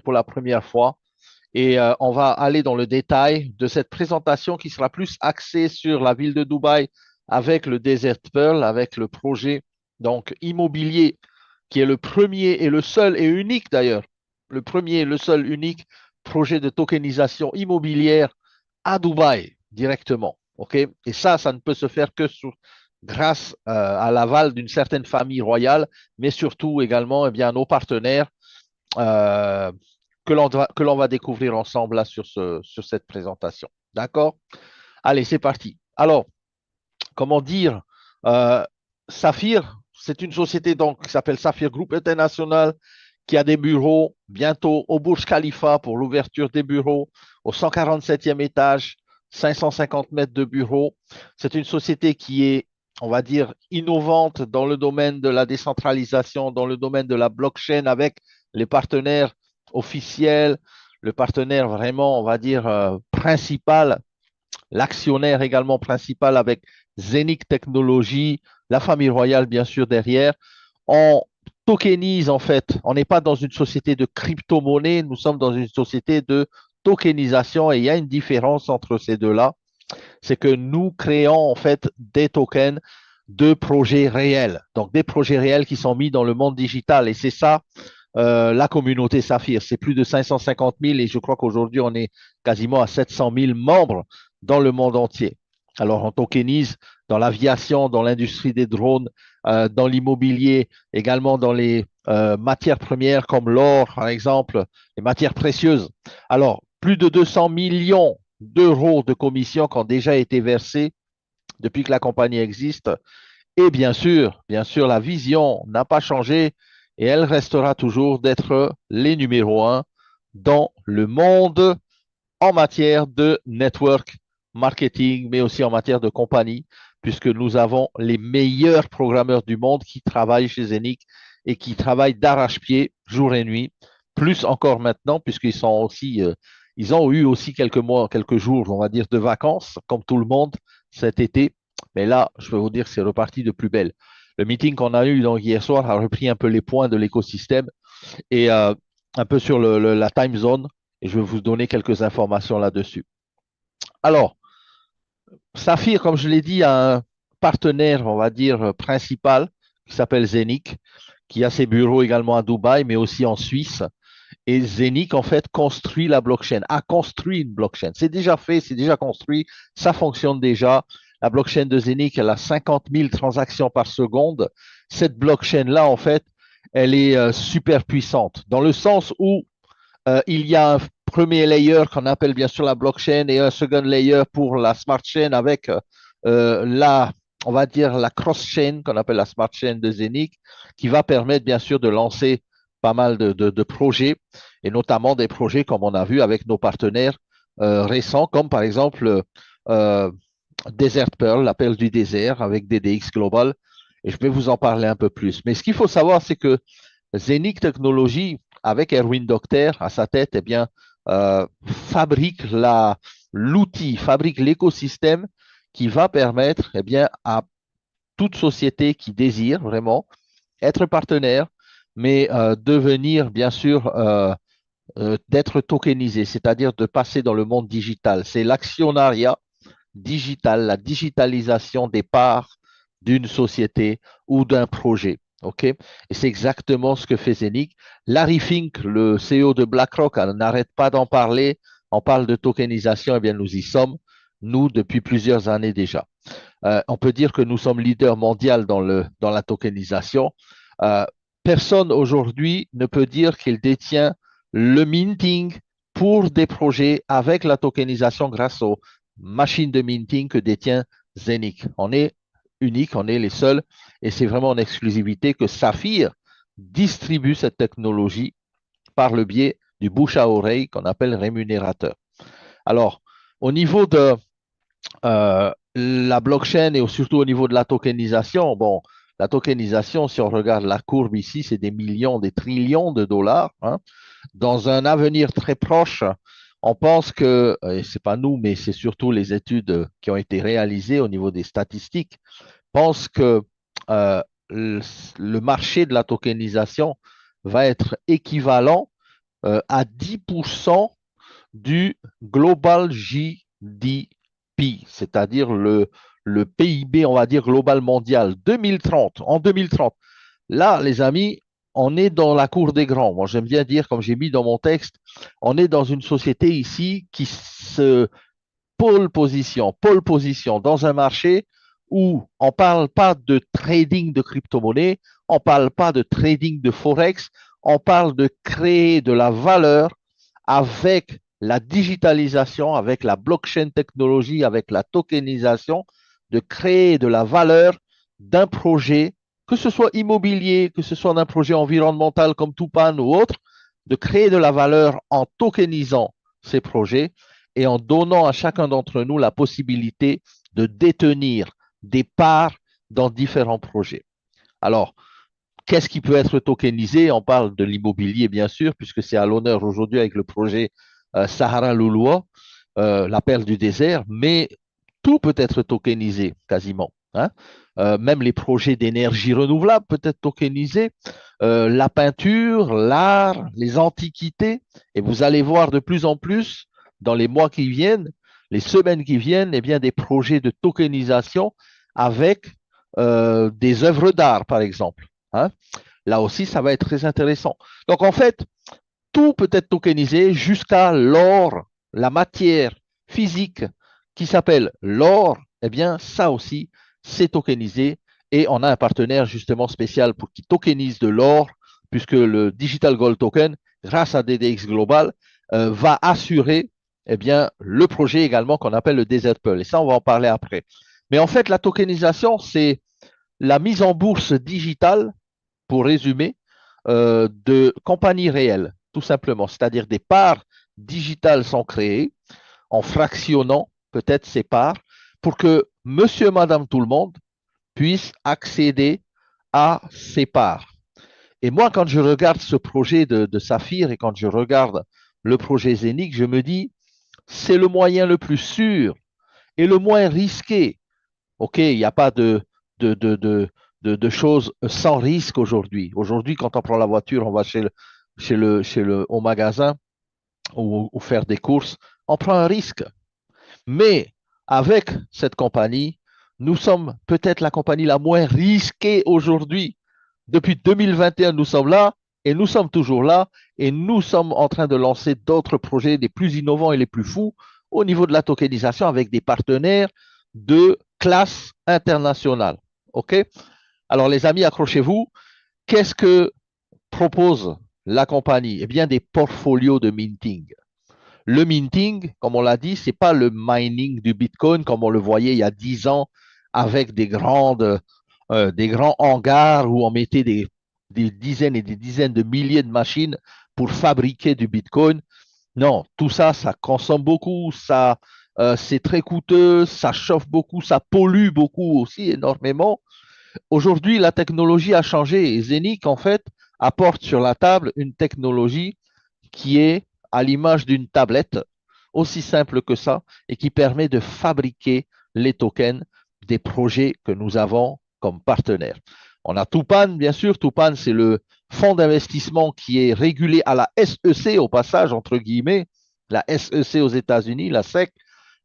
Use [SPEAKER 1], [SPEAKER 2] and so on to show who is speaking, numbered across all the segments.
[SPEAKER 1] pour la première fois. Et on va aller dans le détail de cette présentation qui sera plus axée sur la ville de Dubaï avec le Desert Pearl, avec le projet donc immobilier qui est le premier et le seul et unique d'ailleurs, le premier et le seul unique projet de tokenisation immobilière à Dubaï directement. OK? Et ça ne peut se faire que grâce à l'aval d'une certaine famille royale, mais surtout également eh bien, à nos partenaires euh, que l'on va découvrir ensemble là sur cette présentation. D'accord? Allez, c'est parti. Alors, comment dire, euh, Saphir, c'est une société donc qui s'appelle Saphir Group International qui a des bureaux bientôt au Burj Khalifa pour l'ouverture des bureaux au 147e étage, 550 mètres de bureaux. C'est une société qui est, on va dire, innovante dans le domaine de la décentralisation, dans le domaine de la blockchain avec les partenaires officiels, le partenaire vraiment, on va dire, principal, l'actionnaire également principal avec Zenic Technologies, la famille royale bien sûr derrière. On tokenise en fait, on n'est pas dans une société de crypto-monnaie, nous sommes dans une société de tokenisation et il y a une différence entre ces deux-là, c'est que nous créons en fait des tokens de projets réels, donc des projets réels qui sont mis dans le monde digital et c'est ça la communauté Saphir. C'est plus de 550 000 et je crois qu'aujourd'hui, on est quasiment à 700 000 membres dans le monde entier. Alors, on tokenise dans l'aviation, dans l'industrie des drones, dans l'immobilier, également dans les matières premières comme l'or, par exemple, les matières précieuses. Alors, plus de 200 millions d'euros de commissions qui ont déjà été versés depuis que la compagnie existe. Et bien sûr, la vision n'a pas changé et elle restera toujours d'être les numéros un dans le monde en matière de network marketing, mais aussi en matière de compagnie, puisque nous avons les meilleurs programmeurs du monde qui travaillent chez Zenic et qui travaillent d'arrache-pied jour et nuit, plus encore maintenant, puisqu'ils sont aussi, ils ont eu aussi quelques mois, quelques jours, on va dire, de vacances, comme tout le monde cet été. Mais là, je peux vous dire que c'est reparti de plus belle. Le meeting qu'on a eu donc, hier soir a repris un peu les points de l'écosystème et un peu sur la time zone. Et je vais vous donner quelques informations là-dessus. Alors, Saphir, comme je l'ai dit, a un partenaire, on va dire, principal qui s'appelle Zenic, qui a ses bureaux également à Dubaï, mais aussi en Suisse. Et Zenic, en fait, construit la blockchain, a construit une blockchain. C'est déjà fait, c'est déjà construit, ça fonctionne déjà. La blockchain de Zenic, elle a 50 000 transactions par seconde. Cette blockchain-là, en fait, elle est super puissante, dans le sens où il y a un premier layer qu'on appelle bien sûr la blockchain et un second layer pour la smart chain avec on va dire, la cross-chain qu'on appelle la smart chain de Zenic, qui va permettre bien sûr de lancer pas mal de projets et notamment des projets comme on a vu avec nos partenaires récents, comme par exemple euh, Desert Pearl, la perle du désert avec DDX Global. Et je vais vous en parler un peu plus. Mais ce qu'il faut savoir, c'est que Zenic Technologies, avec Erwin Docter à sa tête, eh bien, fabrique l'outil, fabrique l'écosystème qui va permettre eh bien, à toute société qui désire vraiment être partenaire, mais devenir, bien sûr, d'être tokenisé, c'est-à-dire de passer dans le monde digital. C'est l'actionnariat digital, la digitalisation des parts d'une société ou d'un projet. OK? Et c'est exactement ce que fait Zenic. Larry Fink, le CEO de BlackRock, n'arrête pas d'en parler. On parle de tokenisation, eh bien nous y sommes, nous, depuis plusieurs années déjà. On peut dire que nous sommes leaders mondial dans la tokenisation. Euh, Personne aujourd'hui ne peut dire qu'il détient le minting pour des projets avec la tokenisation grâce aux machines de minting que détient Zenic. On est unique, on est les seuls et c'est vraiment en exclusivité que Saphir distribue cette technologie par le biais du bouche à oreille qu'on appelle rémunérateur. Alors, au niveau de la blockchain et surtout au niveau de la tokenisation, bon, la tokenisation, si on regarde la courbe ici, c'est des millions, des trillions de dollars, hein. Dans un avenir très proche, on pense que, et c'est pas nous, mais c'est surtout les études qui ont été réalisées au niveau des statistiques, pensent que euh, le marché de la tokenisation va être équivalent à 10% du Global GDP, c'est-à-dire le PIB, on va dire, global mondial, 2030, en 2030. Là, les amis, on est dans la cour des grands. Moi, j'aime bien dire, comme j'ai mis dans mon texte, on est dans une société ici qui se pole position dans un marché où on ne parle pas de trading de crypto-monnaie, on ne parle pas de trading de forex, on parle de créer de la valeur avec la digitalisation, avec la blockchain technologie, avec la tokenisation, de créer de la valeur d'un projet, que ce soit immobilier, que ce soit d'un projet environnemental comme Tupan ou autre, de créer de la valeur en tokenisant ces projets et en donnant à chacun d'entre nous la possibilité de détenir des parts dans différents projets. Alors, qu'est-ce qui peut être tokenisé? On parle de l'immobilier, bien sûr, puisque c'est à l'honneur aujourd'hui avec le projet Sahara Louloua, la perle du désert, mais tout peut être tokenisé quasiment, hein. Même les projets d'énergie renouvelable peuvent être tokenisés, la peinture, l'art, les antiquités, et vous allez voir de plus en plus dans les mois qui viennent, les semaines qui viennent, eh bien, des projets de tokenisation avec des œuvres d'art, par exemple, hein. Là aussi, ça va être très intéressant. Donc, en fait, tout peut être tokenisé jusqu'à l'or, la matière physique qui s'appelle l'or. Eh bien, ça aussi, c'est tokenisé. Et on a un partenaire justement spécial pour qui tokenise de l'or, puisque le Digital Gold Token, grâce à DDX Global, va assurer eh bien, le projet également qu'on appelle le Desert Pearl. Et ça, on va en parler après. Mais en fait, la tokenisation, c'est la mise en bourse digitale, pour résumer, de compagnies réelles, tout simplement. C'est-à-dire des parts digitales sont créées en fractionnant peut-être ces parts pour que monsieur, madame, tout le monde puisse accéder à ces parts. Et moi, quand je regarde ce projet de Saphir et quand je regarde le projet Zénith, je me dis, c'est le moyen le plus sûr et le moins risqué. OK, il n'y a pas de, de, de, de choses sans risque aujourd'hui. Aujourd'hui, quand on prend la voiture, on va au magasin ou faire des courses, on prend un risque. Mais avec cette compagnie, nous sommes peut-être la compagnie la moins risquée aujourd'hui. Depuis 2021, nous sommes là et nous sommes toujours là et nous sommes en train de lancer d'autres projets les plus innovants et les plus fous au niveau de la tokenisation avec des partenaires de classe internationale. OK? Alors, les amis, accrochez-vous. Qu'est-ce que propose la compagnie? Eh bien, des portfolios de minting. Le minting, comme on l'a dit, ce n'est pas le mining du Bitcoin comme on le voyait il y a 10 ans avec des grands hangars où on mettait des dizaines et des dizaines de milliers de machines pour fabriquer du Bitcoin. Non, tout ça, ça consomme beaucoup, c'est très coûteux, ça chauffe beaucoup, ça pollue beaucoup aussi énormément. Aujourd'hui, la technologie a changé et Zenic, en fait, apporte sur la table une technologie qui est à l'image d'une tablette, aussi simple que ça, et qui permet de fabriquer les tokens des projets que nous avons comme partenaires. On a Tupan, bien sûr. Tupan, c'est le fonds d'investissement qui est régulé à la SEC, au passage, entre guillemets, la SEC aux États-Unis, la SEC,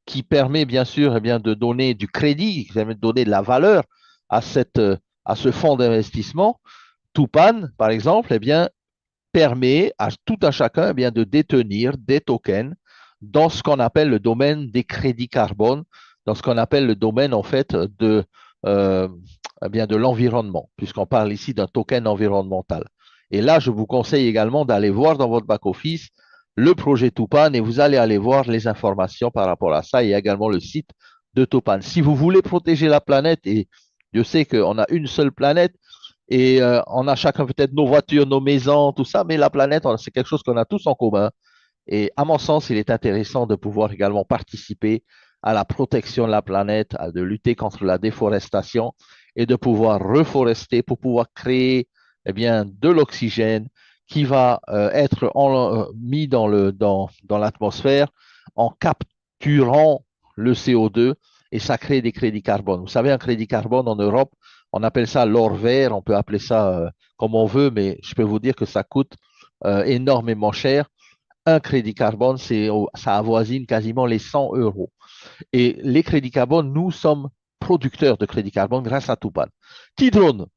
[SPEAKER 1] qui permet bien sûr eh bien, de donner du crédit, qui permet de donner de la valeur à, à ce fonds d'investissement. Tupan, par exemple, eh bien, permet à tout un chacun eh bien, de détenir des tokens dans ce qu'on appelle le domaine des crédits carbone, dans ce qu'on appelle le domaine en fait euh, eh bien, de l'environnement, puisqu'on parle ici d'un token environnemental. Et là, je vous conseille également d'aller voir dans votre back-office le projet Tupan et vous allez aller voir les informations par rapport à ça et également le site de Tupan. Si vous voulez protéger la planète, et je sais qu'on a une seule planète, et on a chacun peut-être nos voitures, nos maisons, tout ça, mais la planète, c'est quelque chose qu'on a tous en commun. Et à mon sens, il est intéressant de pouvoir également participer à la protection de la planète, de lutter contre la déforestation et de pouvoir reforester pour pouvoir créer eh bien, de l'oxygène qui va être mis dans l'atmosphère en capturant le CO2 et ça crée des crédits carbone. Vous savez, un crédit carbone en Europe, on appelle ça l'or vert, on peut appeler ça comme on veut, mais je peux vous dire que ça coûte énormément cher. Un crédit carbone, ça avoisine quasiment les 100 euros. Et les crédits carbone, nous sommes producteurs de crédits carbone grâce à Tupan. T-Drone,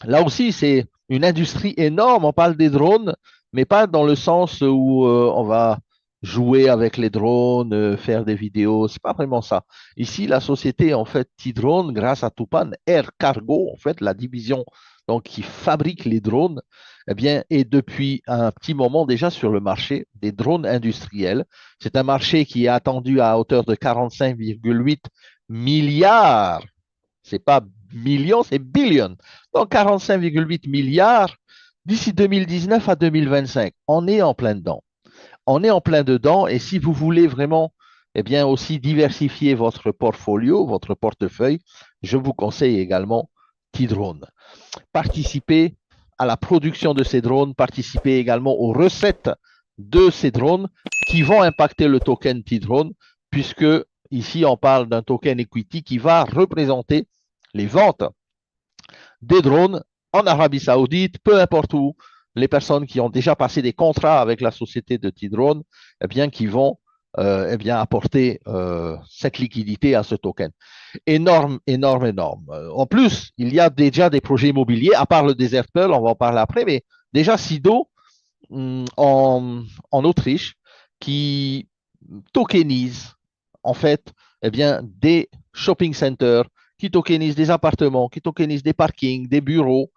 [SPEAKER 1] là aussi, c'est une industrie énorme. On parle des drones, mais pas dans le sens où on va jouer avec les drones, faire des vidéos. C'est pas vraiment ça. Ici, la société, en fait, T-Drone, grâce à Tupan, Air Cargo, en fait, la division donc, qui fabrique les drones, eh bien, est depuis un petit moment déjà sur le marché des drones industriels. C'est un marché qui est attendu à hauteur de 45,8 milliards. C'est pas millions, c'est billions. Donc 45,8 milliards d'ici 2019 à 2025. On est en plein dedans. On est en plein dedans et si vous voulez vraiment eh bien aussi diversifier votre portfolio, votre portefeuille, je vous conseille également T-Drone. Participez à la production de ces drones, participez également aux recettes de ces drones qui vont impacter le token T-Drone puisque ici on parle d'un token equity qui va représenter les ventes des drones en Arabie Saoudite, peu importe où, les personnes qui ont déjà passé des contrats avec la société de T-Drone, eh bien, qui vont eh bien, apporter cette liquidité à ce token. Énorme, énorme, énorme. En plus, il y a déjà des projets immobiliers, à part le Desert Pearl, on va en parler après, mais déjà Sido en Autriche, qui tokenise en fait eh bien, des shopping centers, qui tokenisent des appartements, qui tokenisent des parkings, des bureaux,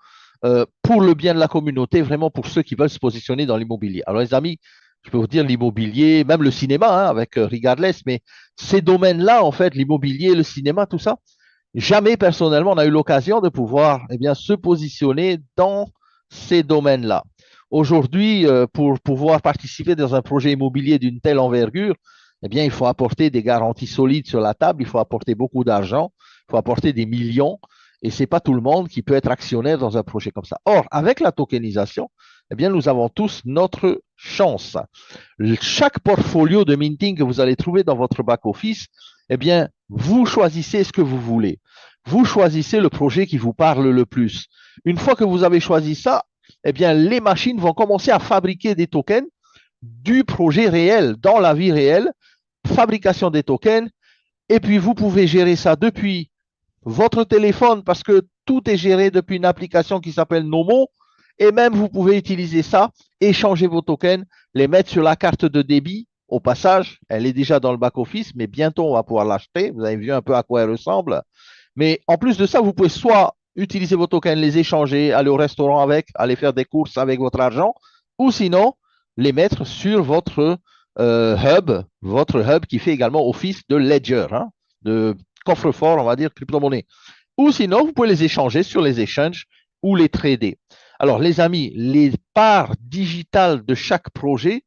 [SPEAKER 1] pour le bien de la communauté, vraiment pour ceux qui veulent se positionner dans l'immobilier. Alors les amis, je peux vous dire l'immobilier, même le cinéma, hein, avec Regardless, mais ces domaines-là, en fait, l'immobilier, le cinéma, tout ça, jamais personnellement on a eu l'occasion de pouvoir eh bien, se positionner dans ces domaines-là. Aujourd'hui, pour pouvoir participer dans un projet immobilier d'une telle envergure, eh bien, il faut apporter des garanties solides sur la table, il faut apporter beaucoup d'argent, il faut apporter des millions, et ce n'est pas tout le monde qui peut être actionnaire dans un projet comme ça. Or, avec la tokenisation, eh bien, nous avons tous notre chance. Chaque portfolio de minting que vous allez trouver dans votre back-office, eh bien, vous choisissez ce que vous voulez. Vous choisissez le projet qui vous parle le plus. Une fois que vous avez choisi ça, eh bien, les machines vont commencer à fabriquer des tokens du projet réel, dans la vie réelle, fabrication des tokens, et puis vous pouvez gérer ça depuis votre téléphone parce que tout est géré depuis une application qui s'appelle Nomo, et même vous pouvez utiliser ça, échanger vos tokens, les mettre sur la carte de débit. Au passage, elle est déjà dans le back-office, mais bientôt on va pouvoir l'acheter. Vous avez vu un peu à quoi elle ressemble. Mais en plus de ça, vous pouvez soit utiliser vos tokens, les échanger, aller au restaurant avec, aller faire des courses avec votre argent, ou sinon les mettre sur votre hub qui fait également office de ledger, hein, de coffre-fort, on va dire, crypto-monnaie. Ou sinon, vous pouvez les échanger sur les échanges ou les trader. Alors, les amis, les parts digitales de chaque projet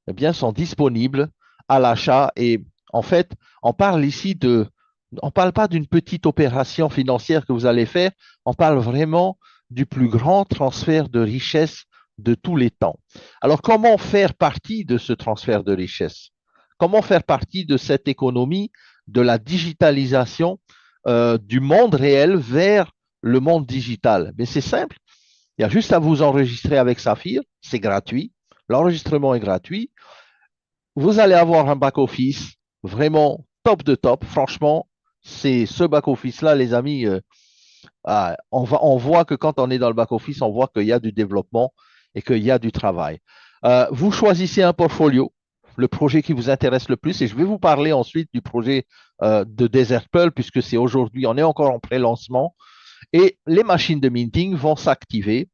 [SPEAKER 1] eh bien, sont disponibles à l'achat. Et en fait, on parle ici on ne parle pas d'une petite opération financière que vous allez faire, on parle vraiment du plus grand transfert de richesse de tous les temps. Alors, comment faire partie de ce transfert de richesse? Comment faire partie de cette économie, de la digitalisation du monde réel vers le monde digital? Mais c'est simple, il y a juste à vous enregistrer avec Saphir, c'est gratuit, l'enregistrement est gratuit. Vous allez avoir un back-office vraiment top de top. Franchement, c'est ce back-office-là, les amis. On voit que quand on est dans le back-office, on voit qu'il y a du développement et qu'il y a du travail. Vous choisissez un portfolio, le projet qui vous intéresse le plus, et je vais vous parler ensuite du projet de Desert Pearl, puisque c'est aujourd'hui, on est encore en pré-lancement, et les machines de minting vont s'activer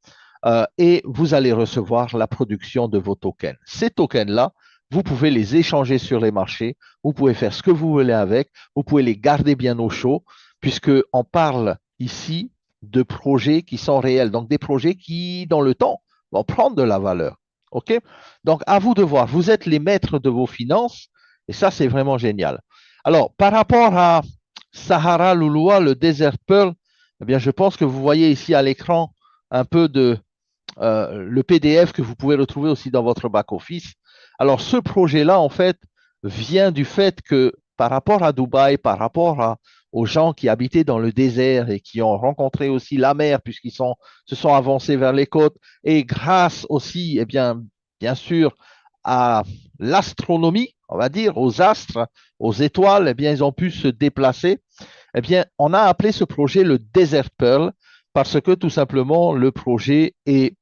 [SPEAKER 1] et vous allez recevoir la production de vos tokens. Ces tokens-là, vous pouvez les échanger sur les marchés, vous pouvez faire ce que vous voulez avec, vous pouvez les garder bien au chaud, puisqu'on parle ici de projets qui sont réels, donc des projets qui, dans le temps, vont prendre de la valeur. OK? Donc, à vous de voir. Vous êtes les maîtres de vos finances, et ça, c'est vraiment génial. Alors, par rapport à Sahara Lulua, le Desert Pearl, eh bien, je pense que vous voyez ici à l'écran un peu de le PDF que vous pouvez retrouver aussi dans votre back-office. Alors, ce projet-là, en fait, vient du fait que par rapport à Dubaï, par rapport aux gens qui habitaient dans le désert et qui ont rencontré aussi la mer, se sont avancés vers les côtes, et grâce aussi, eh bien sûr, à l'astronomie, on va dire, aux astres, aux étoiles, eh bien, ils ont pu se déplacer. Eh bien, on a appelé ce projet le Desert Pearl parce que tout simplement, le projet est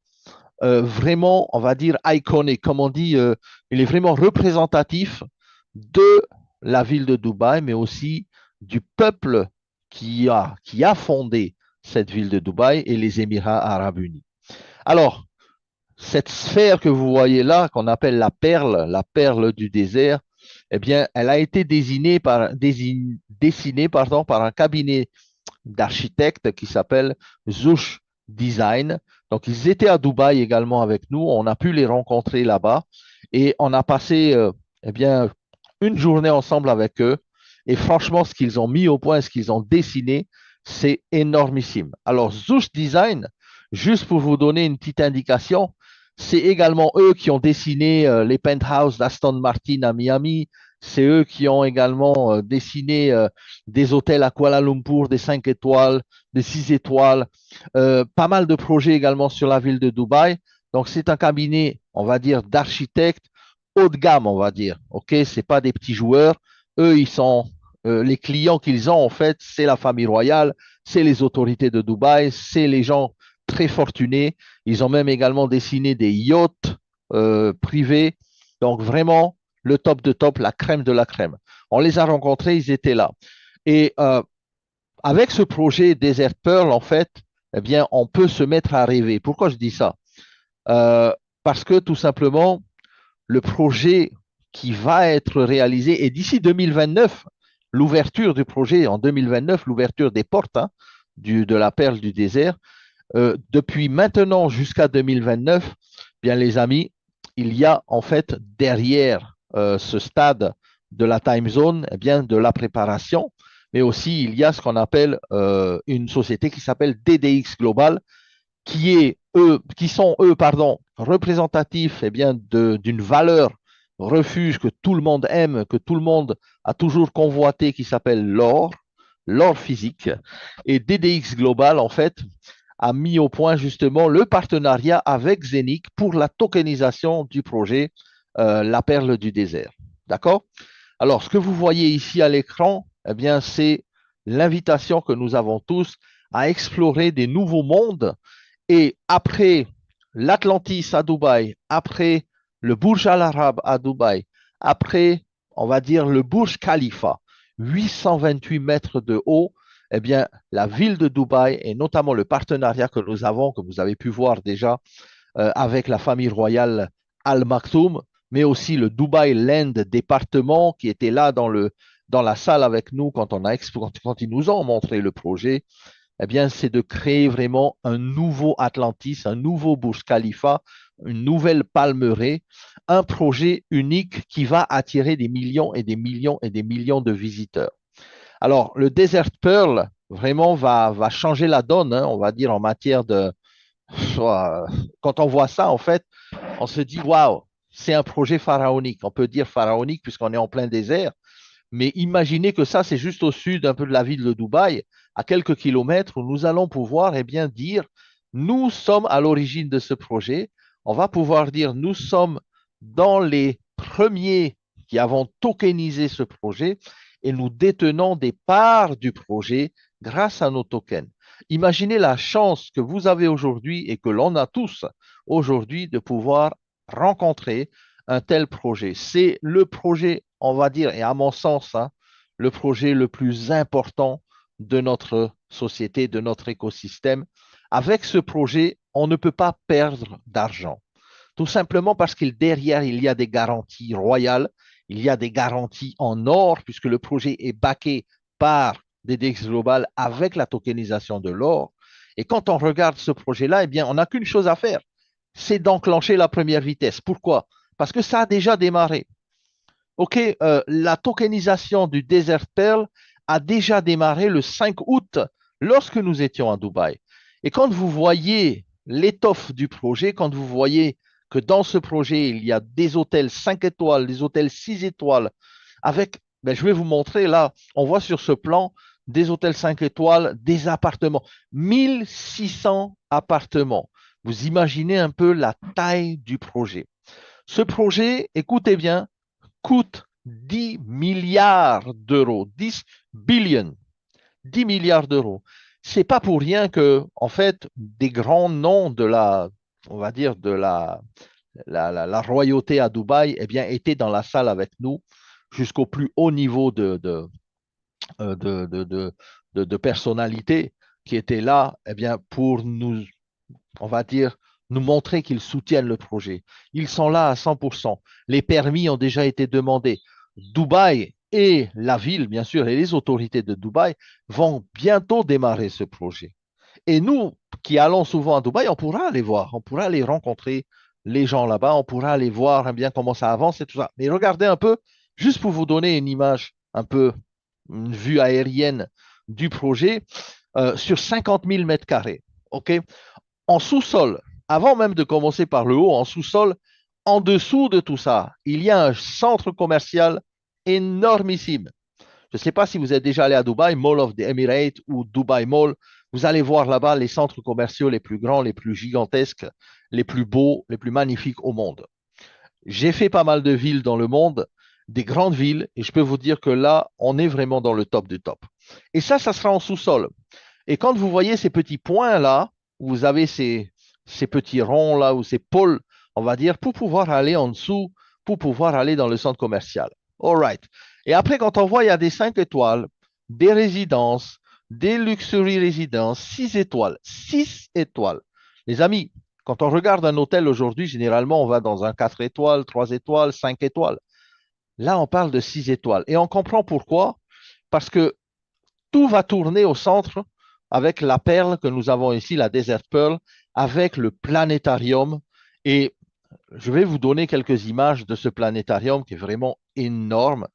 [SPEAKER 1] vraiment, on va dire, iconique. Comme on dit, il est vraiment représentatif de la ville de Dubaï, mais aussi du peuple qui a fondé cette ville de Dubaï et les Émirats arabes unis. Alors, cette sphère que vous voyez là, qu'on appelle la perle du désert, eh bien, elle a été dessinée par un cabinet d'architectes qui s'appelle Zouch Design. Donc, ils étaient à Dubaï également avec nous. On a pu les rencontrer là-bas et on a passé eh bien, une journée ensemble avec eux. Et franchement, ce qu'ils ont mis au point, ce qu'ils ont dessiné, c'est énormissime. Alors, Zouch Design, juste pour vous donner une petite indication, c'est également eux qui ont dessiné les penthouses d'Aston Martin à Miami. C'est eux qui ont également dessiné des hôtels à Kuala Lumpur, des 5 étoiles, des 6 étoiles, pas mal de projets également sur la ville de Dubaï. Donc, c'est un cabinet, on va dire, d'architectes haut de gamme, on va dire. OK, c'est pas des petits joueurs. Eux, les clients qu'ils ont, en fait, c'est la famille royale, c'est les autorités de Dubaï, c'est les gens très fortunés. Ils ont même également dessiné des yachts privés. Donc, vraiment, le top de top, la crème de la crème. On les a rencontrés, ils étaient là. Et avec ce projet Desert Pearl, en fait, eh bien, on peut se mettre à rêver. Pourquoi je dis ça? Euh, Parce que tout simplement, le projet qui va être réalisé, et d'ici 2029, l'ouverture du projet en 2029, l'ouverture des portes de la perle du désert, depuis maintenant jusqu'à 2029, bien les amis, il y a en fait derrière ce stade de la time zone, eh bien, de la préparation, mais aussi il y a ce qu'on appelle une société qui s'appelle DDX Global, qui sont eux, pardon, représentatifs eh bien, d'une valeur refuge que tout le monde aime, que tout le monde a toujours convoité, qui s'appelle l'or physique. Et DDX Global, en fait, a mis au point justement le partenariat avec Zenic pour la tokenisation du projet La Perle du désert. D'accord? Alors, ce que vous voyez ici à l'écran, eh bien, c'est l'invitation que nous avons tous à explorer des nouveaux mondes. Et après l'Atlantis à Dubaï, après le Burj Al Arab à Dubaï, après, on va dire, le Burj Khalifa, 828 mètres de haut, eh bien, la ville de Dubaï et notamment le partenariat que nous avons, que vous avez pu voir déjà avec la famille royale Al Maktoum, mais aussi le Dubai Land département qui était là dans la salle avec nous quand ils nous ont montré le projet, eh bien, c'est de créer vraiment un nouveau Atlantis, un nouveau Burj Khalifa, une nouvelle Palmeraie, un projet unique qui va attirer des millions et des millions et des millions de visiteurs. Alors, le Desert Pearl, vraiment, va changer la donne, on va dire, en matière de... Quand on voit ça, en fait, on se dit, waouh, c'est un projet pharaonique. On peut dire pharaonique puisqu'on est en plein désert, mais imaginez que ça, c'est juste au sud un peu de la ville de Dubaï, à quelques kilomètres, où nous allons pouvoir eh bien, dire, nous sommes à l'origine de ce projet. On va pouvoir dire, nous sommes dans les premiers qui avons tokenisé ce projet et nous détenons des parts du projet grâce à nos tokens. Imaginez la chance que vous avez aujourd'hui et que l'on a tous aujourd'hui de pouvoir rencontrer un tel projet. C'est le projet, on va dire, et à mon sens, le projet le plus important de notre société, de notre écosystème. Avec ce projet, on ne peut pas perdre d'argent. Tout simplement parce qu'il derrière, il y a des garanties royales, il y a des garanties en or, puisque le projet est backé par DDX Global avec la tokenisation de l'or. Et quand on regarde ce projet-là, eh bien, on n'a qu'une chose à faire, c'est d'enclencher la première vitesse. Pourquoi? Parce que ça a déjà démarré. OK, la tokenisation du Desert Pearl a déjà démarré le 5 août lorsque nous étions à Dubaï. Et quand vous voyez l'étoffe du projet, quand vous voyez que dans ce projet, il y a des hôtels 5 étoiles, des hôtels 6 étoiles, avec Ben, je vais vous montrer là. On voit sur ce plan des hôtels 5 étoiles, des appartements. 1600 appartements. Vous imaginez un peu la taille du projet. Ce projet, écoutez bien, coûte 10 milliards d'euros. 10 billions. 10 milliards d'euros. C'est pas pour rien que, en fait, des grands noms de la, on va dire, de la royauté à Dubaï, eh bien, étaient dans la salle avec nous jusqu'au plus haut niveau euh, de, de, de, de personnalité qui étaient là, eh bien, pour nous, on va dire, nous montrer qu'ils soutiennent le projet. Ils sont là à 100%. Les permis ont déjà été demandés. Dubaï et la ville, bien sûr, et les autorités de Dubaï vont bientôt démarrer ce projet. Et nous, qui allons souvent à Dubaï, on pourra aller voir, on pourra aller rencontrer les gens là-bas, on pourra aller voir bien comment ça avance et tout ça. Mais regardez un peu, juste pour vous donner une image un peu, une vue aérienne du projet, sur 50 000 mètres carrés. OK? En sous-sol, avant même de commencer par le haut, en sous-sol, en dessous de tout ça, il y a un centre commercial énormissime. Je ne sais pas si vous êtes déjà allé à Dubaï, Mall of the Emirates ou Dubai Mall. Vous allez voir là-bas les centres commerciaux les plus grands, les plus gigantesques, les plus beaux, les plus magnifiques au monde. J'ai fait pas mal de villes dans le monde, des grandes villes, et je peux vous dire que là, on est vraiment dans le top du top. Et ça sera en sous-sol. Et quand vous voyez ces petits points là, où vous avez ces petits ronds là, ou ces pôles, on va dire, pour pouvoir aller en dessous, pour pouvoir aller dans le centre commercial. All right. Et après, quand on voit, il y a des 5 étoiles, des résidences, des luxury résidences, 6 étoiles. 6 étoiles. Les amis, quand on regarde un hôtel aujourd'hui, généralement, on va dans un 4 étoiles, 3 étoiles, 5 étoiles. Là, on parle de 6 étoiles. Et on comprend pourquoi. Parce que tout va tourner au centre avec la perle que nous avons ici, la Desert Pearl, avec le planétarium. Et je vais vous donner quelques images de ce planétarium qui est vraiment énorme.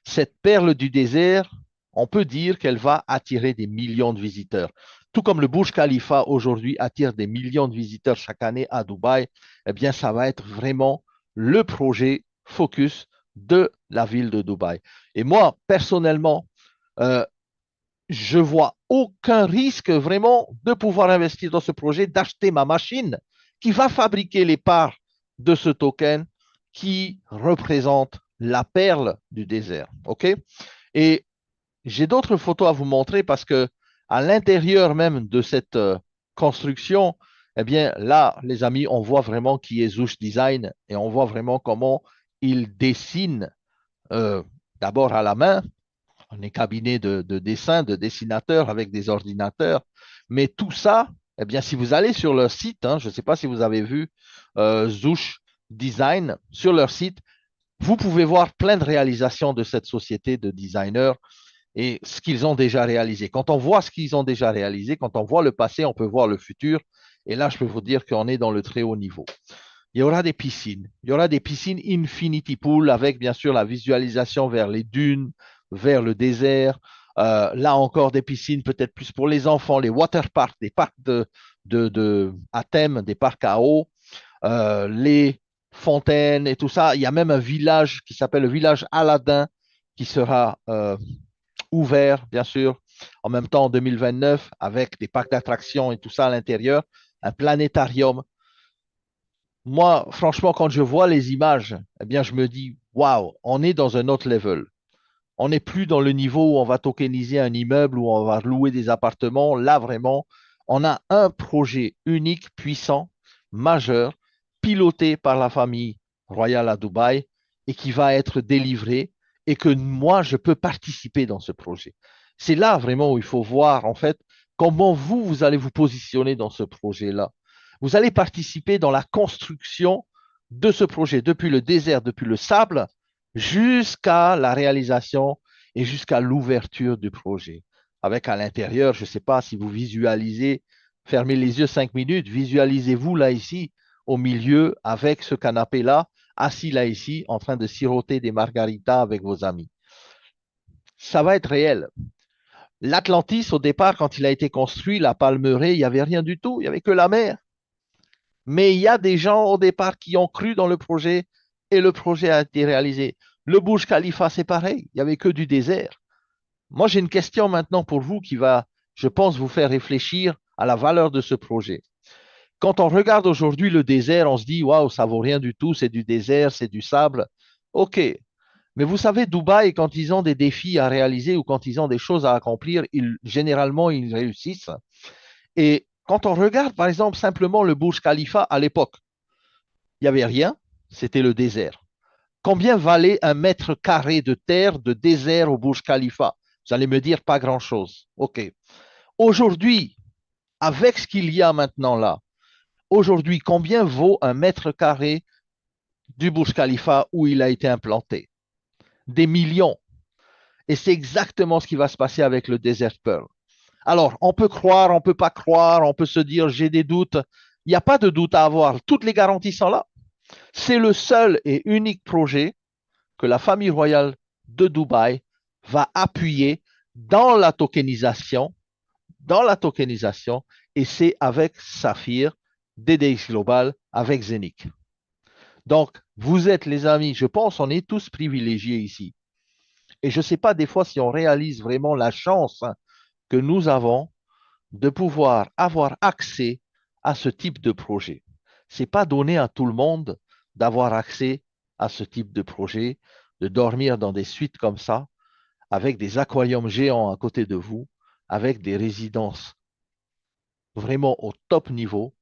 [SPEAKER 1] Cette perle du désert, on peut dire qu'elle va attirer des millions de visiteurs. Tout comme le Burj Khalifa aujourd'hui attire des millions de visiteurs chaque année à Dubaï, eh bien, ça va être vraiment le projet focus de la ville de Dubaï. Et moi, personnellement, euh, je vois aucun risque vraiment de pouvoir investir dans ce projet, d'acheter ma machine qui va fabriquer les parts de ce token qui représente la perle du désert. OK? Et j'ai d'autres photos à vous montrer parce que à l'intérieur même de cette construction, eh bien là, les amis, on voit vraiment qui est Zouch Design et on voit vraiment comment il dessine euh, d'abord à la main, on est cabinet de dessin, de dessinateurs avec des ordinateurs. Mais tout ça, eh bien, si vous allez sur leur site, hein, je ne sais pas si vous avez vu Zouch Design sur leur site, vous pouvez voir plein de réalisations de cette société de designers et ce qu'ils ont déjà réalisé. Quand on voit ce qu'ils ont déjà réalisé, quand on voit le passé, on peut voir le futur. Et là, je peux vous dire qu'on est dans le très haut niveau. Il y aura des piscines. Il y aura des piscines infinity pool avec bien sûr la visualisation vers les dunes, vers le désert. Là encore des piscines peut-être plus pour les enfants, les water parks, des parcs à thème, des parcs à eau, les fontaines et tout ça. Il y a même un village qui s'appelle le village Aladdin qui sera ouvert bien sûr en même temps en 2029 avec des parcs d'attractions et tout ça à l'intérieur, un planétarium. Moi, franchement, quand je vois les images, eh bien, je me dis, waouh, on est dans un autre level. On n'est plus dans le niveau où on va tokeniser un immeuble, où on va louer des appartements. Là, vraiment, on a un projet unique, puissant, majeur, piloté par la famille royale à Dubaï et qui va être délivré et que moi, je peux participer dans ce projet. C'est là vraiment où il faut voir, en fait, comment vous allez vous positionner dans ce projet-là. Vous allez participer dans la construction de ce projet, depuis le désert, depuis le sable, jusqu'à la réalisation et jusqu'à l'ouverture du projet. Avec à l'intérieur, je ne sais pas si vous visualisez, fermez les yeux 5 minutes, visualisez-vous là ici, au milieu, avec ce canapé-là, assis là ici, en train de siroter des margaritas avec vos amis. Ça va être réel. L'Atlantis, au départ, quand il a été construit, la Palmeraie, il n'y avait rien du tout, il n'y avait que la mer. Mais il y a des gens au départ qui ont cru dans le projet et le projet a été réalisé. Le Burj Khalifa, c'est pareil, il n'y avait que du désert. Moi, j'ai une question maintenant pour vous qui va, je pense, vous faire réfléchir à la valeur de ce projet. Quand on regarde aujourd'hui le désert, on se dit, waouh, ça vaut rien du tout, c'est du désert, c'est du sable. OK. Mais vous savez, Dubaï, quand ils ont des défis à réaliser ou quand ils ont des choses à accomplir, généralement, ils réussissent. Et quand on regarde, par exemple, simplement le Burj Khalifa à l'époque, il n'y avait rien, c'était le désert. Combien valait un mètre carré de terre de désert au Burj Khalifa? Vous allez me dire pas grand-chose. OK. Aujourd'hui, avec ce qu'il y a maintenant là, aujourd'hui, combien vaut un mètre carré du Burj Khalifa où il a été implanté? Des millions. Et c'est exactement ce qui va se passer avec le Desert Pearl. Alors, on peut croire, on ne peut pas croire, on peut se dire j'ai des doutes. Il n'y a pas de doute à avoir. Toutes les garanties sont là. C'est le seul et unique projet que la famille royale de Dubaï va appuyer dans la tokenisation, et c'est avec Saphir, DDX Global, avec Zenic. Donc, vous êtes les amis, je pense, on est tous privilégiés ici. Et je ne sais pas des fois si on réalise vraiment la chance que nous avons de pouvoir avoir accès à ce type de projet. Ce n'est pas donné à tout le monde d'avoir accès à ce type de projet, de dormir dans des suites comme ça, avec des aquariums géants à côté de vous, avec des résidences vraiment au top niveau,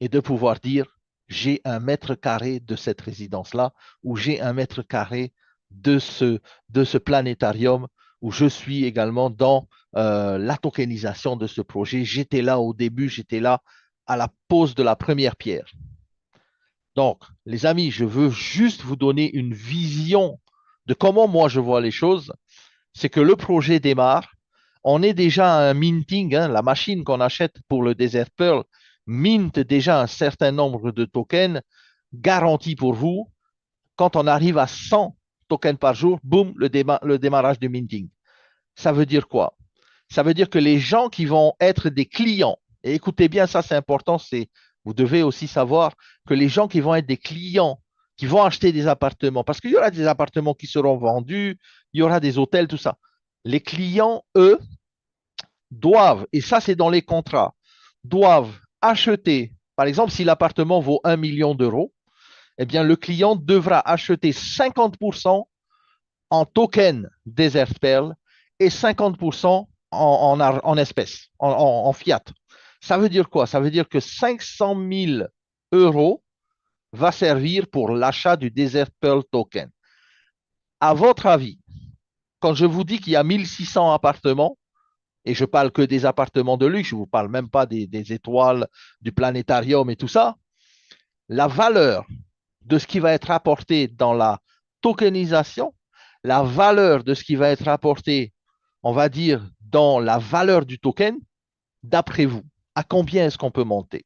[SPEAKER 1] et de pouvoir dire, j'ai un mètre carré de cette résidence-là, ou j'ai un mètre carré de ce planétarium, où je suis également dans la tokenisation de ce projet. J'étais là au début, j'étais là à la pose de la première pierre. Donc, les amis, je veux juste vous donner une vision de comment moi je vois les choses. C'est que le projet démarre. On est déjà à un minting, hein, la machine qu'on achète pour le Desert Pearl mint déjà un certain nombre de tokens garantis pour vous. Quand on arrive à 100 tokens par jour, boum, le démarrage du minting. Ça veut dire quoi? Ça veut dire que les gens qui vont être des clients, et écoutez bien, ça c'est important, vous devez aussi savoir que les gens qui vont être des clients, qui vont acheter des appartements, parce qu'il y aura des appartements qui seront vendus, il y aura des hôtels, tout ça. Les clients, eux, doivent, et ça c'est dans les contrats, doivent acheter, par exemple, si l'appartement vaut 1 million d'euros, eh bien, le client devra acheter 50% en token Desert Pearl et 50% en espèces, en fiat. Ça veut dire quoi? Ça veut dire que 500 000 euros va servir pour l'achat du Desert Pearl token. À votre avis, quand je vous dis qu'il y a 1600 appartements, et je parle que des appartements de luxe, je ne vous parle même pas des étoiles, du planétarium et tout ça, la valeur de ce qui va être apporté dans la tokenisation, la valeur de ce qui va être apporté, on va dire, dans la valeur du token, d'après vous, à combien est-ce qu'on peut monter?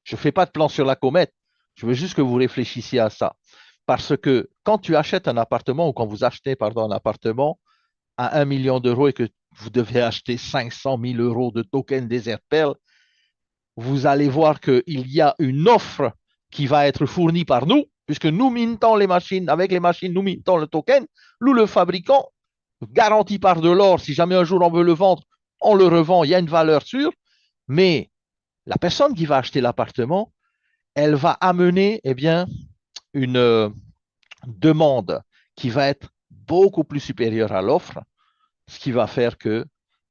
[SPEAKER 1] Je ne fais pas de plan sur la comète, je veux juste que vous réfléchissiez à ça. Parce que quand tu achètes un appartement ou quand vous achetez pardon, un appartement à 1 million d'euros et que vous devez acheter 500 000 euros de token Desert Pearl, vous allez voir qu'il y a une offre qui va être fournie par nous, puisque nous mintons les machines, avec les machines, nous mintons le token, nous le fabriquons, garanti par de l'or, si jamais un jour on veut le vendre, on le revend, il y a une valeur sûre, mais la personne qui va acheter l'appartement, elle va amener eh bien, une demande qui va être beaucoup plus supérieure à l'offre, ce qui va faire que,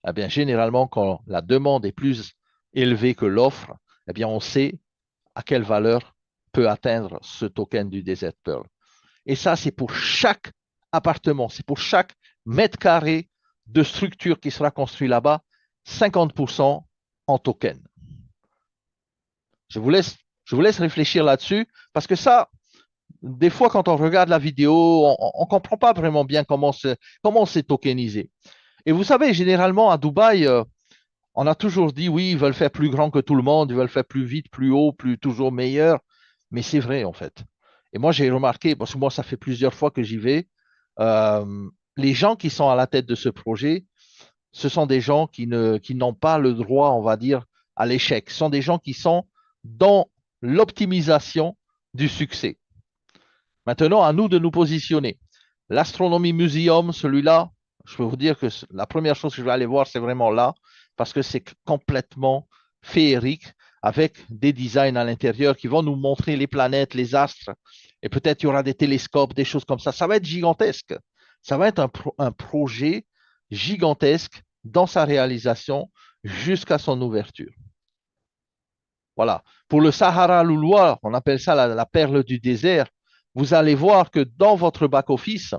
[SPEAKER 1] eh bien, généralement, quand la demande est plus élevée que l'offre, eh bien, on sait à quelle valeur peut atteindre ce token du Desert Pearl. Et ça, c'est pour chaque appartement, c'est pour chaque mètre carré de structure qui sera construit là-bas, 50% en token. Je vous laisse, je vous laisse réfléchir là-dessus, parce que ça, des fois, quand on regarde la vidéo, on ne comprend pas vraiment bien comment c'est tokenisé. Et vous savez, généralement, à Dubaï, on a toujours dit, oui, ils veulent faire plus grand que tout le monde, ils veulent faire plus vite, plus haut, plus toujours meilleur. Mais c'est vrai, en fait. Et moi, j'ai remarqué, parce que moi, ça fait plusieurs fois que j'y vais, les gens qui sont à la tête de ce projet, ce sont des gens qui n'ont pas le droit, on va dire, à l'échec. Ce sont des gens qui sont dans l'optimisation du succès. Maintenant, à nous de nous positionner. L'Astronomy Museum, celui-là, je peux vous dire que la première chose que je vais aller voir, c'est vraiment là, parce que c'est complètement féerique, avec des designs à l'intérieur qui vont nous montrer les planètes, les astres, et peut-être il y aura des télescopes, des choses comme ça. Ça va être gigantesque. Ça va être un projet gigantesque dans sa réalisation jusqu'à son ouverture. Voilà. Pour le Sahara loulois, on appelle ça la perle du désert. Vous allez voir que dans votre back-office,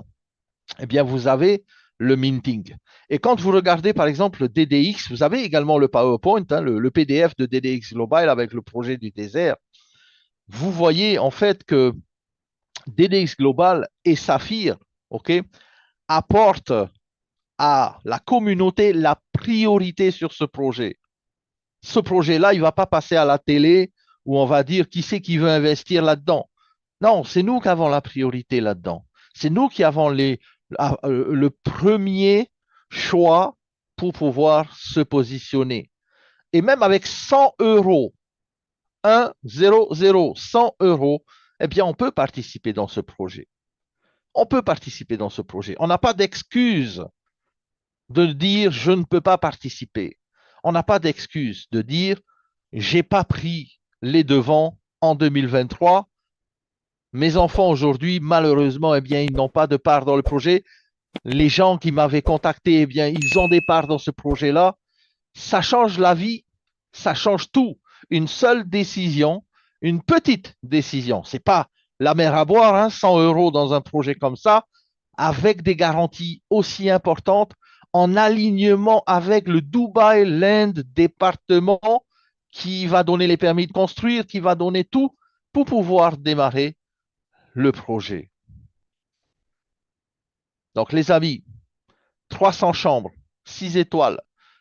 [SPEAKER 1] eh bien, vous avez le minting. Et quand vous regardez, par exemple, le DDX, vous avez également le PowerPoint, hein, le PDF de DDX Global avec le projet du désert. Vous voyez en fait que DDX Global et Saphir, OK, apportent à la communauté la priorité sur ce projet. Ce projet-là, il ne va pas passer à la télé où on va dire qui c'est qui veut investir là-dedans. Non, c'est nous qui avons la priorité là-dedans. C'est nous qui avons le premier choix pour pouvoir se positionner. Et même avec 100 euros, 1, 0, 0, 100 euros, eh bien, on peut participer dans ce projet. On peut participer dans ce projet. On n'a pas d'excuse de dire je ne peux pas participer. On n'a pas d'excuse de dire j'ai pas pris les devants en 2023. Mes enfants aujourd'hui, malheureusement, eh bien, ils n'ont pas de part dans le projet. Les gens qui m'avaient contacté, eh bien, ils ont des parts dans ce projet-là. Ça change la vie, ça change tout. Une seule décision, une petite décision, c'est pas la mer à boire, hein, 100 euros dans un projet comme ça, avec des garanties aussi importantes, en alignement avec le Dubai Land département qui va donner les permis de construire, qui va donner tout pour pouvoir démarrer le projet. Donc, les amis, 300 chambres, 6 étoiles,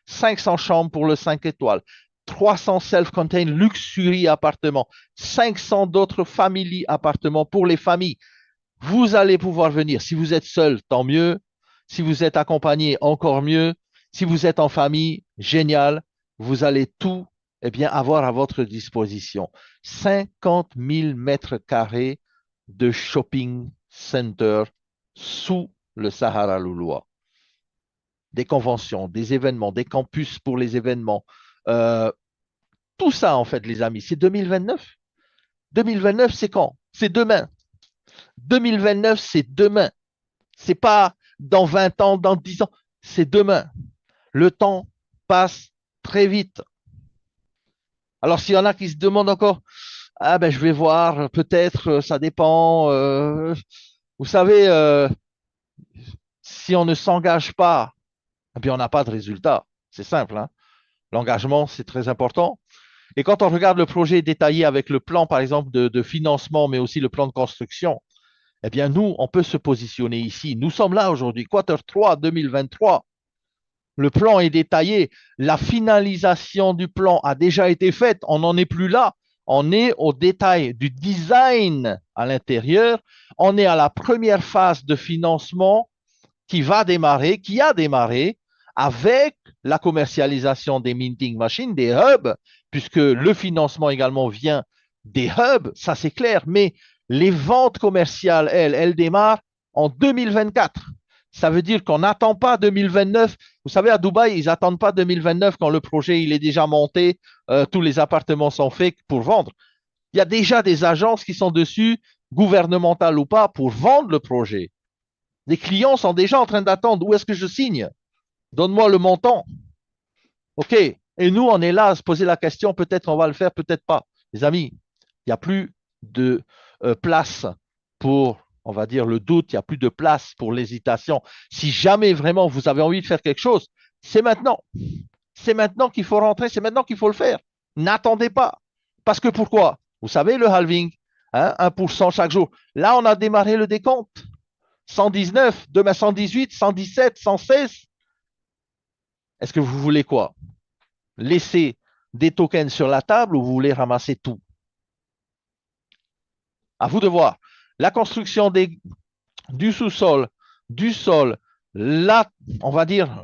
[SPEAKER 1] 500 chambres pour le 5 étoiles, 300 self-contained luxury appartements, 500 d'autres family appartements pour les familles. Vous allez pouvoir venir. Si vous êtes seul, tant mieux. Si vous êtes accompagné, encore mieux. Si vous êtes en famille, génial. Vous allez tout avoir à votre disposition. 50 000 mètres carrés de shopping center sous le Sahara loulois. Des conventions, des événements, des campus pour les événements. Tout ça, en fait, les amis, c'est 2029. 2029, c'est quand? C'est demain. 2029, c'est demain. C'est pas dans 20 ans, dans 10 ans. C'est demain. Le temps passe très vite. Alors, s'il y en a qui se demandent encore, ah ben je vais voir, peut-être, ça dépend. Vous savez, si on ne s'engage pas, eh bien, on n'a pas de résultat. C'est simple, hein. L'engagement, c'est très important. Et quand on regarde le projet détaillé avec le plan, par exemple, de financement, mais aussi le plan de construction, eh bien, nous, on peut se positionner ici. Nous sommes là aujourd'hui, quarter 3 2023. Le plan est détaillé. La finalisation du plan a déjà été faite. On n'en est plus là. On est au détail du design à l'intérieur. On est à la première phase de financement qui va démarrer, qui a démarré avec la commercialisation des minting machines, des hubs, puisque le financement également vient des hubs, ça c'est clair, mais les ventes commerciales, elles démarrent en 2024. Ça veut dire qu'on n'attend pas 2029. Vous savez, à Dubaï, ils n'attendent pas 2029 quand le projet il est déjà monté, tous les appartements sont faits pour vendre. Il y a déjà des agences qui sont dessus, gouvernementales ou pas, pour vendre le projet. Les clients sont déjà en train d'attendre. Où est-ce que je signe? Donne-moi le montant. OK. Et nous, on est là à se poser la question, peut-être on va le faire, peut-être pas. Les amis, il n'y a plus de place pour, on va dire, le doute, il n'y a plus de place pour l'hésitation. Si jamais vraiment vous avez envie de faire quelque chose, c'est maintenant. C'est maintenant qu'il faut rentrer, c'est maintenant qu'il faut le faire. N'attendez pas. Parce que pourquoi? Vous savez, le halving, hein, 1% chaque jour. Là, on a démarré le décompte. 119, demain 118, 117, 116. Est-ce que vous voulez quoi? Laisser des tokens sur la table ou vous voulez ramasser tout? À vous de voir. La construction du sous-sol, du sol, là, on va dire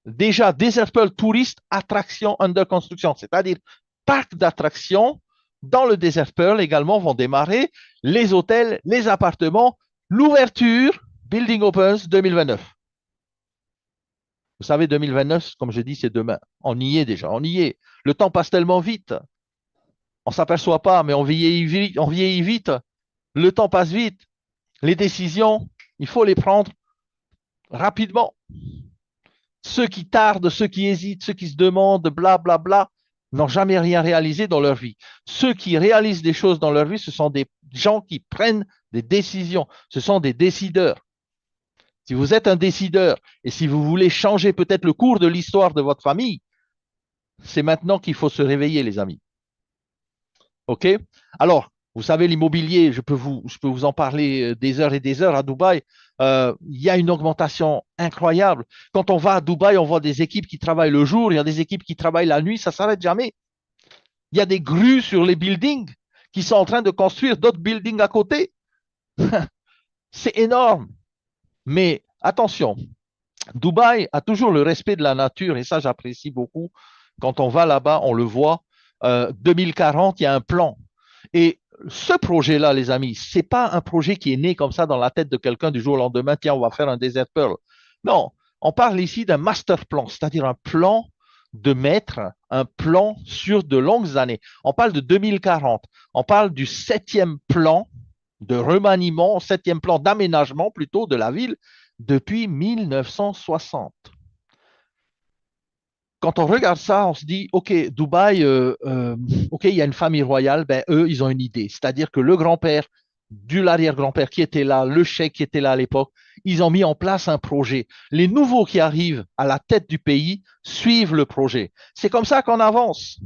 [SPEAKER 1] déjà Desert Pearl Tourist Attraction under construction, c'est-à-dire parc d'attractions dans le Desert Pearl également vont démarrer les hôtels, les appartements, l'ouverture Building Opens 2029. Vous savez, 2029, comme je dis, c'est demain. On y est déjà, on y est. Le temps passe tellement vite. On ne s'aperçoit pas, mais on vieillit vite, on vieillit vite. Le temps passe vite. Les décisions, il faut les prendre rapidement. Ceux qui tardent, ceux qui hésitent, ceux qui se demandent, blablabla, bla, bla, n'ont jamais rien réalisé dans leur vie. Ceux qui réalisent des choses dans leur vie, ce sont des gens qui prennent des décisions. Ce sont des décideurs. Si vous êtes un décideur et si vous voulez changer peut-être le cours de l'histoire de votre famille, c'est maintenant qu'il faut se réveiller, les amis. OK? Alors, vous savez, l'immobilier, je peux vous en parler des heures et des heures à Dubaï. Il y a une augmentation incroyable. Quand on va à Dubaï, on voit des équipes qui travaillent le jour, il y a des équipes qui travaillent la nuit, ça ne s'arrête jamais. Il y a des grues sur les buildings qui sont en train de construire d'autres buildings à côté. C'est énorme. Mais attention, Dubaï a toujours le respect de la nature et ça, j'apprécie beaucoup. Quand on va là-bas, on le voit. 2040, il y a un plan. Et ce projet-là, les amis, ce n'est pas un projet qui est né comme ça dans la tête de quelqu'un du jour au lendemain. Tiens, on va faire un Desert Pearl. Non, on parle ici d'un master plan, c'est-à-dire un plan de maître, un plan sur de longues années. On parle de 2040. On parle du septième plan de remaniement, septième plan d'aménagement plutôt de la ville depuis 1960. Quand on regarde ça, on se dit, OK, Dubaï, OK, il y a une famille royale, ben, eux, ils ont une idée. C'est-à-dire que le grand-père du l'arrière-grand-père qui était là, le cheikh qui était là à l'époque, ils ont mis en place un projet. Les nouveaux qui arrivent à la tête du pays suivent le projet. C'est comme ça qu'on avance.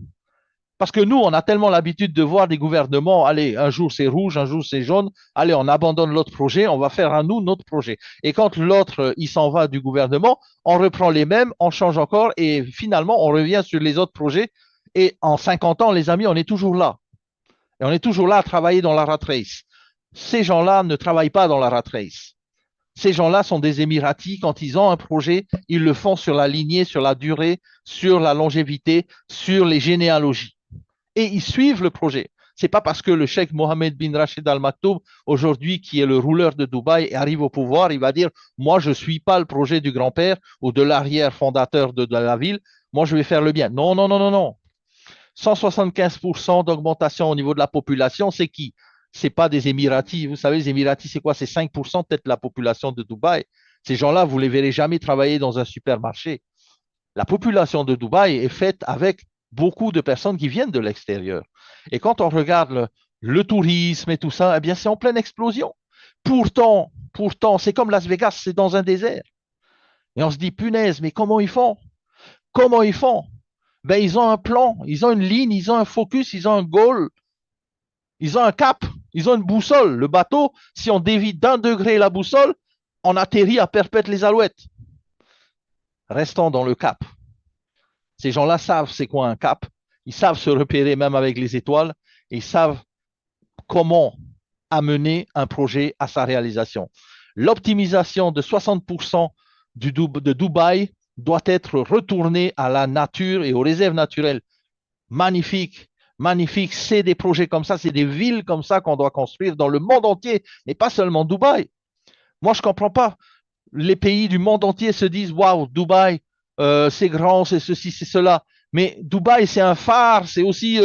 [SPEAKER 1] Parce que nous, on a tellement l'habitude de voir des gouvernements, allez, un jour c'est rouge, un jour c'est jaune, allez, on abandonne l'autre projet, on va faire à nous notre projet. Et quand l'autre, il s'en va du gouvernement, on reprend les mêmes, on change encore et finalement, on revient sur les autres projets. Et en 50 ans, les amis, on est toujours là. Et on est toujours là à travailler dans la rat race. Ces gens-là ne travaillent pas dans la rat race. Ces gens-là sont des Émiratis. Quand ils ont un projet, ils le font sur la lignée, sur la durée, sur la longévité, sur les généalogies et ils suivent le projet. C'est pas parce que le cheikh Mohammed bin Rachid Al Maktoum, aujourd'hui, qui est le rouleur de Dubaï, arrive au pouvoir, il va dire, moi, je ne suis pas le projet du grand-père ou de l'arrière fondateur de la ville, moi, je vais faire le bien. Non, non, non, non, non. 175% d'augmentation au niveau de la population, c'est qui? C'est pas des Émiratis. Vous savez, les Émiratis, c'est quoi? C'est 5% peut-être de la population de Dubaï. Ces gens-là, vous ne les verrez jamais travailler dans un supermarché. La population de Dubaï est faite avec beaucoup de personnes qui viennent de l'extérieur. Et quand on regarde le tourisme et tout ça, eh bien, c'est en pleine explosion. Pourtant, c'est comme Las Vegas, c'est dans un désert. Et on se dit, punaise, mais comment ils font? Comment ils font? Ben, ils ont un plan, ils ont une ligne, ils ont un focus, ils ont un goal, ils ont un cap, ils ont une boussole. Le bateau, si on dévie d'un degré la boussole, on atterrit à Perpète les Alouettes. Restons dans le cap. Ces gens-là savent c'est quoi un cap. Ils savent se repérer même avec les étoiles. Ils savent comment amener un projet à sa réalisation. L'optimisation de 60% de Dubaï doit être retournée à la nature et aux réserves naturelles. Magnifique, magnifique. C'est des projets comme ça, c'est des villes comme ça qu'on doit construire dans le monde entier, mais pas seulement Dubaï. Moi, je ne comprends pas. Les pays du monde entier se disent, waouh, Dubaï, c'est grand, c'est ceci, c'est cela. Mais Dubaï, c'est un phare, c'est aussi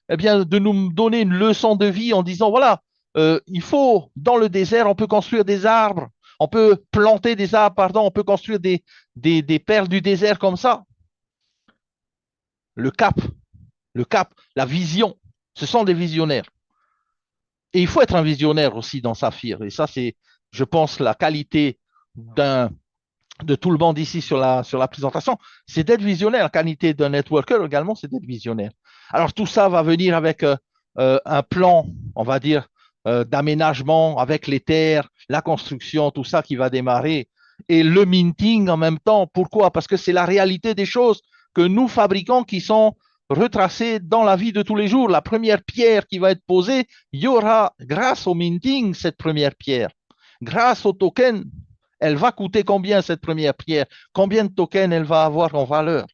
[SPEAKER 1] eh bien, de nous donner une leçon de vie en disant, voilà, il faut, dans le désert, on peut construire des arbres, on peut planter des arbres, pardon, on peut construire des perles du désert comme ça. Le cap, le cap, la vision, ce sont des visionnaires. Et il faut être un visionnaire aussi dans Saphir. Et ça, c'est, je pense, la qualité de tout le monde ici sur la présentation, c'est d'être visionnaire. La qualité d'un networker également, c'est d'être visionnaire. Alors tout ça va venir avec un plan, on va dire, d'aménagement avec les terres, la construction, tout ça qui va démarrer. Et le minting en même temps. Pourquoi? Parce que c'est la réalité des choses que nous fabriquons qui sont retracées dans la vie de tous les jours. La première pierre qui va être posée, il y aura, grâce au minting, cette première pierre. Grâce au token, elle va coûter combien cette première pierre? Combien de tokens elle va avoir en valeur?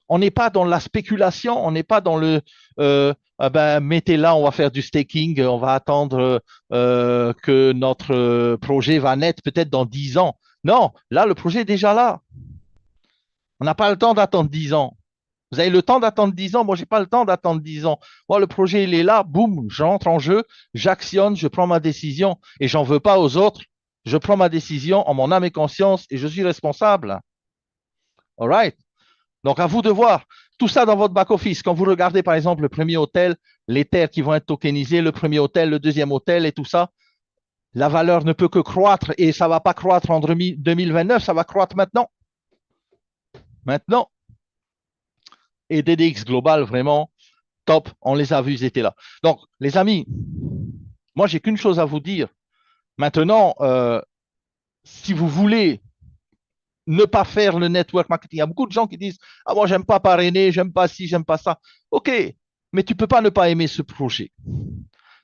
[SPEAKER 1] On n'est pas dans la spéculation, on n'est pas dans le ah ben, mettez là, on va faire du staking, on va attendre que notre projet va naître peut-être dans 10 ans. Non, là, le projet est déjà là. On n'a pas le temps d'attendre 10 ans. Vous avez le temps d'attendre 10 ans. Moi, je n'ai pas le temps d'attendre 10 ans. Moi, le projet, il est là. Boum, j'entre en jeu, j'actionne, je prends ma décision et j'en veux pas aux autres. Je prends ma décision en mon âme et conscience et je suis responsable. All right? Donc, à vous de voir. Tout ça dans votre back-office. Quand vous regardez, par exemple, le premier hôtel, les terres qui vont être tokenisées, le premier hôtel, le deuxième hôtel et tout ça, la valeur ne peut que croître et ça ne va pas croître en 2029, ça va croître maintenant. Maintenant. Et DDX Global, vraiment, top. On les a vus, ils étaient là. Donc, les amis, moi, j'ai qu'une chose à vous dire. Maintenant, si vous voulez ne pas faire le network marketing, il y a beaucoup de gens qui disent, ah, moi, j'aime pas parrainer, j'aime pas ci, j'aime pas ça. OK, mais tu peux pas ne pas aimer ce projet.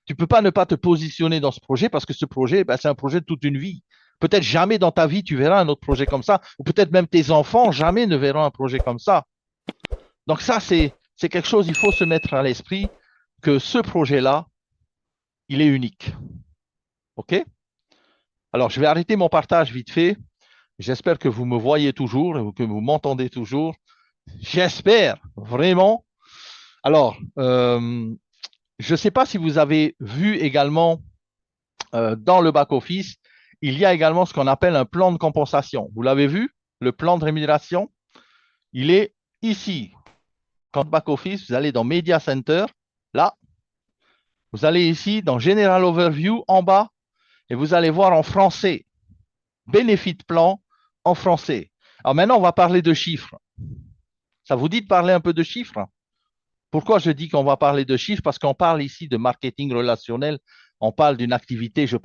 [SPEAKER 1] Tu peux pas ne pas te positionner dans ce projet parce que ce projet, ben, c'est un projet de toute une vie. Peut-être jamais dans ta vie, tu verras un autre projet comme ça, ou peut-être même tes enfants jamais ne verront un projet comme ça. Donc ça, c'est quelque chose, il faut se mettre à l'esprit que ce projet-là, il est unique. OK? Alors, je vais arrêter mon partage vite fait. J'espère que vous me voyez toujours et que vous m'entendez toujours. J'espère vraiment. Alors, je ne sais pas si vous avez vu également dans le back-office, il y a également ce qu'on appelle un plan de compensation. Vous l'avez vu? Le plan de rémunération, il est ici. Quand back-office, vous allez dans Media Center, là. Vous allez ici dans General Overview, en bas, et vous allez voir en français. Benefit plan en français. Alors maintenant, on va parler de chiffres. Ça vous dit de parler un peu de chiffres? Pourquoi je dis qu'on va parler de chiffres? Parce qu'on parle ici de marketing relationnel. On parle d'une activité, je